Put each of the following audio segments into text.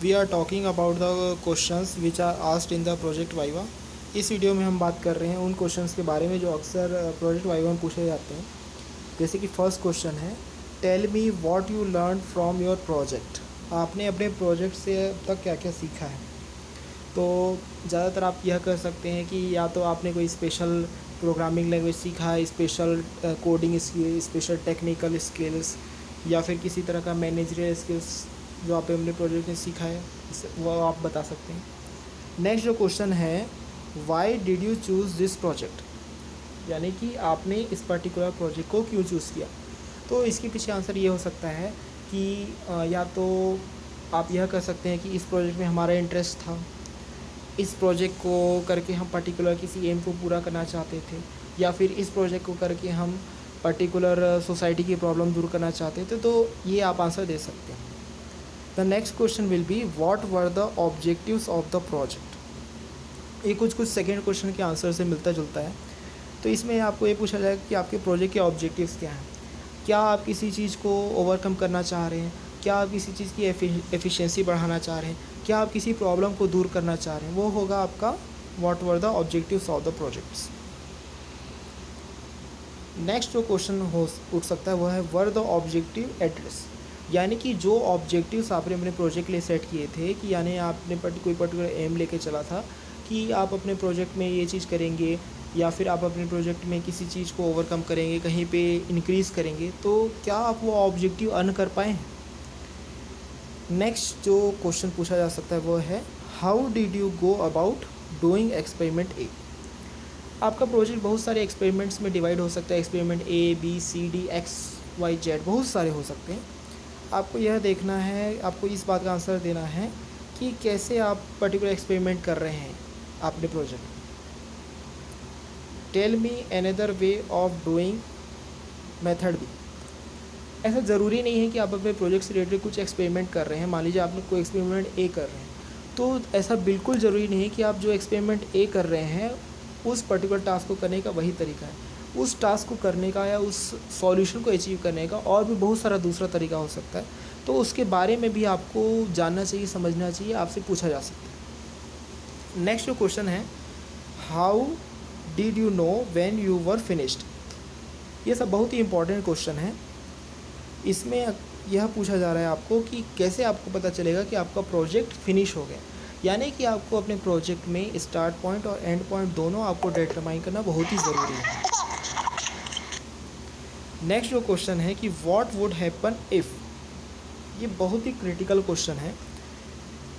We are talking about the questions which are asked in the project viva. इस video में हम बात कर रहे हैं उन क्वेश्चंस के बारे में जो अक्सर प्रोजेक्ट वाइवा में पूछे जाते हैं। जैसे कि फर्स्ट क्वेश्चन है, tell me what you learn from your project. आपने अपने प्रोजेक्ट से अब तक क्या क्या सीखा है। तो ज़्यादातर आप यह कर सकते हैं कि या तो आपने कोई स्पेशल प्रोग्रामिंग लैंग्वेज सीखा है, special coding skill, special technical skills, या फिर किसी तरह का मैनेजरियल स्किल्स जो आपने अपने प्रोजेक्ट में सीखा है, वो आप बता सकते हैं। नेक्स्ट जो क्वेश्चन है, why did you choose this project, यानी कि आपने इस पर्टिकुलर प्रोजेक्ट को क्यों चूज़ किया। तो इसके पीछे आंसर ये हो सकता है कि या तो आप यह कर सकते हैं कि इस प्रोजेक्ट में हमारा इंटरेस्ट था, इस प्रोजेक्ट को करके हम पर्टिकुलर किसी एम को पूरा करना चाहते थे, या फिर इस प्रोजेक्ट को करके हम पर्टिकुलर सोसाइटी की प्रॉब्लम दूर करना चाहते थे। तो ये आप आंसर दे सकते हैं। The next question will be what were the objectives of the project. ये कुछ सेकेंड क्वेश्चन के आंसर से मिलता जुलता है। तो इसमें आपको ये पूछा जाएगा कि आपके प्रोजेक्ट के ऑब्जेक्टिव्स क्या हैं। क्या आप किसी चीज़ को ओवरकम करना चाह रहे हैं, क्या आप किसी चीज़ की एफिशिएंसी बढ़ाना चाह रहे हैं, क्या आप किसी प्रॉब्लम को दूर करना चाह रहे हैं। वो होगा आपका what were the objectives of the projects. Next जो क्वेश्चन हो उठ सकता है वह है वर द ऑब्जेक्टिव एड्रेस, यानी कि जो ऑब्जेक्टिव्स आपने अपने प्रोजेक्ट के लिए सेट किए थे, कि यानी आपने कोई पर्टिकुलर एम लेके चला था कि आप अपने प्रोजेक्ट में ये चीज़ करेंगे, या फिर आप अपने प्रोजेक्ट में किसी चीज़ को ओवरकम करेंगे, कहीं पे इंक्रीज़ करेंगे, तो क्या आप वो ऑब्जेक्टिव अर्न कर पाए हैं। नेक्स्ट जो क्वेश्चन पूछा जा सकता है वो है how did you go about doing experiment uh. आपका प्रोजेक्ट बहुत सारे एक्सपेरिमेंट्स में डिवाइड हो सकता है। एक्सपेरिमेंट ए, बी, सी, डी, एक्स, वाई, जेड, बहुत सारे हो सकते हैं। आपको यह देखना है, आपको इस बात का आंसर देना है कि कैसे आप पर्टिकुलर एक्सपेरिमेंट कर रहे हैं अपने project. Tell me another way of doing method B. ऐसा ज़रूरी नहीं है कि आप अपने प्रोजेक्ट से रिलेटेड कुछ एक्सपेरिमेंट कर रहे हैं। मान लीजिए आपने कोई एक्सपेरिमेंट ए कर रहे हैं, तो ऐसा बिल्कुल ज़रूरी नहीं है कि आप जो एक्सपेरिमेंट ए कर रहे हैं उस पर्टिकुलर टास्क को करने का वही तरीका है। उस टास्क को करने का या उस सॉल्यूशन को अचीव करने का और भी बहुत सारा दूसरा तरीका हो सकता है। तो उसके बारे में भी आपको जानना चाहिए, समझना चाहिए, आपसे पूछा जा सकता है। नेक्स्ट जो क्वेश्चन है how did you know when you were finished. ये सब बहुत ही इंपॉर्टेंट क्वेश्चन है। इसमें यह पूछा जा रहा है आपको कि कैसे आपको पता चलेगा कि आपका प्रोजेक्ट फिनिश हो गया, यानी कि आपको अपने प्रोजेक्ट में स्टार्ट पॉइंट और एंड पॉइंट दोनों आपको डिटरमाइन करना बहुत ही ज़रूरी है। नेक्स्ट जो क्वेश्चन है कि व्हाट वुड हैपन इफ़। ये बहुत ही क्रिटिकल क्वेश्चन है।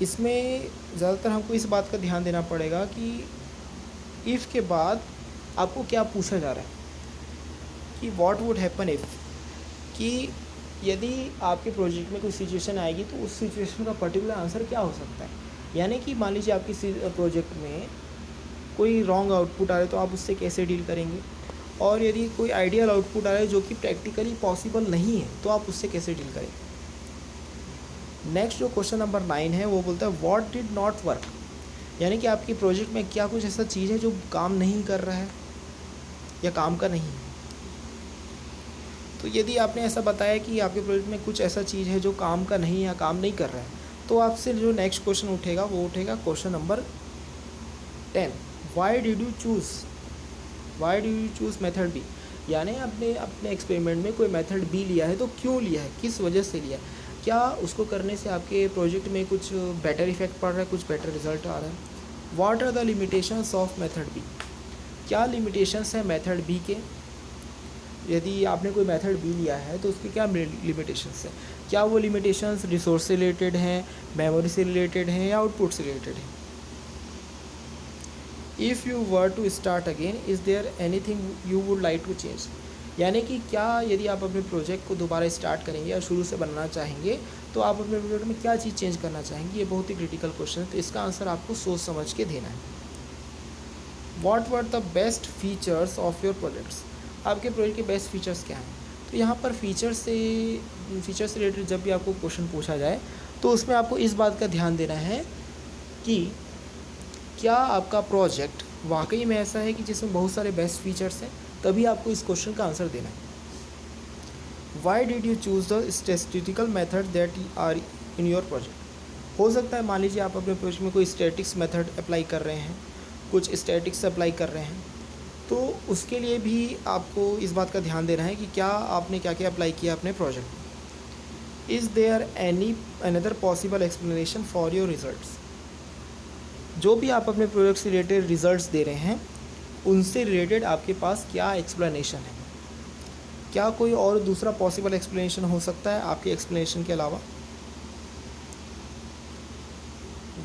इसमें ज़्यादातर हमको इस बात का ध्यान देना पड़ेगा कि इफ़ के बाद आपको क्या पूछा जा रहा है, कि व्हाट वुड हैपन इफ़, कि यदि आपके प्रोजेक्ट में कोई सिचुएशन आएगी तो उस सिचुएशन का पर्टिकुलर आंसर क्या हो सकता है। यानी कि मान लीजिए आपकी प्रोजेक्ट में कोई रॉन्ग आउटपुट आ रहा है तो आप उससे कैसे डील करेंगे, और यदि कोई आइडियल आउटपुट आ रहा है जो कि प्रैक्टिकली पॉसिबल नहीं है तो आप उससे कैसे डील करेंगे। नेक्स्ट जो क्वेश्चन नंबर 9 है वो बोलता है व्हाट डिड नॉट वर्क, यानी कि आपकी प्रोजेक्ट में क्या कुछ ऐसा चीज़ है जो काम नहीं कर रहा है या काम का नहीं है। तो यदि आपने ऐसा बताया कि आपके प्रोजेक्ट में कुछ ऐसा चीज़ है जो काम का नहीं है या काम नहीं कर रहा है, तो आपसे जो नेक्स्ट क्वेश्चन उठेगा वो उठेगा question number 10, why did you choose method B. यानी आपने अपने एक्सपेरिमेंट में कोई मेथड बी लिया है तो क्यों लिया है, किस वजह से लिया है। क्या उसको करने से आपके प्रोजेक्ट में कुछ बेटर इफेक्ट पड़ रहा है, कुछ बेटर रिजल्ट आ रहा है। What are the limitations of method B. क्या लिमिटेशंस हैं मेथड बी के। यदि आपने कोई मेथड बी लिया है तो उसके क्या लिमिटेशंस हैं। क्या वो लिमिटेशंस रिसोर्स से रिलेटेड हैं, मेमोरी से रिलेटेड हैं, या आउटपुट से रिलेटेड हैं। If you were to start again is there anything you would like to change. यानी कि क्या यदि आप अपने प्रोजेक्ट को दोबारा स्टार्ट करेंगे या शुरू से बनाना चाहेंगे तो आप अपने प्रोजेक्ट में क्या चीज़ चेंज करना चाहेंगे। ये बहुत ही क्रिटिकल क्वेश्चन है, तो इसका आंसर आपको सोच समझ के देना है। What were the best features of your projects. आपके प्रोजेक्ट के बेस्ट फीचर्स क्या हैं। तो यहाँ पर फीचर से रिलेटेड जब भी आपको क्वेश्चन पूछा जाए तो उसमें आपको इस बात का ध्यान देना है कि क्या आपका प्रोजेक्ट वाकई में ऐसा है कि जिसमें बहुत सारे बेस्ट फीचर्स हैं, तभी आपको इस क्वेश्चन का आंसर देना है। Why did you choose the statistical method that are in your project. हो सकता है मान लीजिए आप अपने प्रोजेक्ट में कोई स्टैटिक्स मेथड अप्लाई कर रहे हैं, कुछ स्टैटिक्स अप्लाई कर रहे हैं, तो उसके लिए भी आपको इस बात का ध्यान देना है कि क्या आपने क्या क्या अप्लाई किया अपने प्रोजेक्ट में। Is there any another possible explanation for your results. जो भी आप अपने प्रोजेक्ट से रिलेटेड रिजल्ट्स दे रहे हैं, उनसे रिलेटेड आपके पास क्या एक्सप्लेनेशन है, क्या कोई और दूसरा पॉसिबल एक्सप्लेनेशन हो सकता है आपके एक्सप्लेनेशन के अलावा।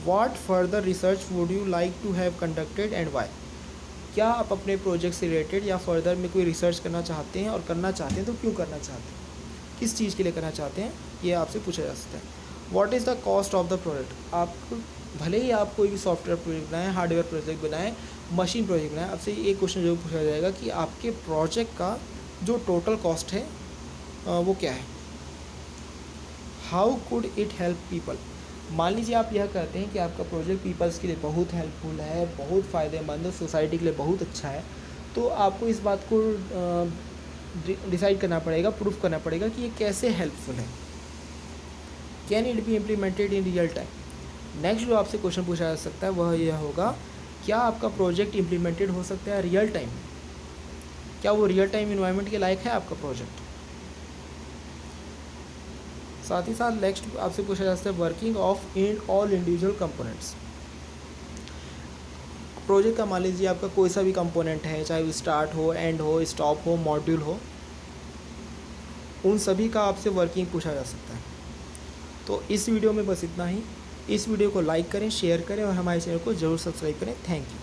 What further research would you like to have conducted and why. क्या आप अपने प्रोजेक्ट से रिलेटेड या फर्दर में कोई रिसर्च करना चाहते हैं, और करना चाहते हैं तो क्यों करना चाहते हैं, किस चीज़ के लिए करना चाहते हैं, ये आपसे पूछा जा सकता है। What is the cost of the project. आप भले ही आप कोई भी सॉफ्टवेयर प्रोजेक्ट बनाएं, हार्डवेयर प्रोजेक्ट बनाएं, मशीन प्रोजेक्ट बनाएं, आपसे एक क्वेश्चन जरूर पूछा जाएगा कि आपके प्रोजेक्ट का जो टोटल कॉस्ट है वो क्या है। How could it help people. मान लीजिए आप यह कहते हैं कि आपका प्रोजेक्ट पीपल्स के लिए बहुत हेल्पफुल है, बहुत फ़ायदेमंद है, सोसाइटी के लिए बहुत अच्छा है, तो आपको इस बात को डिसाइड करना पड़ेगा, प्रूफ करना पड़ेगा कि ये कैसे हेल्पफुल है। Can it be implemented in real time. Next जो आपसे क्वेश्चन पूछा जा सकता है वह यह होगा, क्या आपका प्रोजेक्ट इम्प्लीमेंटेड हो सकता है रियल टाइम में, क्या वो रियल टाइम इन्वायरमेंट के लायक है आपका प्रोजेक्ट। साथ ही साथ नेक्स्ट आपसे पूछा जा सकता है working of in all individual components. Project का मान लीजिए आपका कोई सा भी कंपोनेंट है, चाहे वो स्टार्ट हो, एंड हो, स्टॉप हो, मॉड्यूल हो, उन सभी का आपसे वर्किंग पूछा जा सकता है। तो इस वीडियो में बस इतना ही। इस वीडियो को लाइक करें, शेयर करें और हमारे चैनल को ज़रूर सब्सक्राइब करें। Thank you.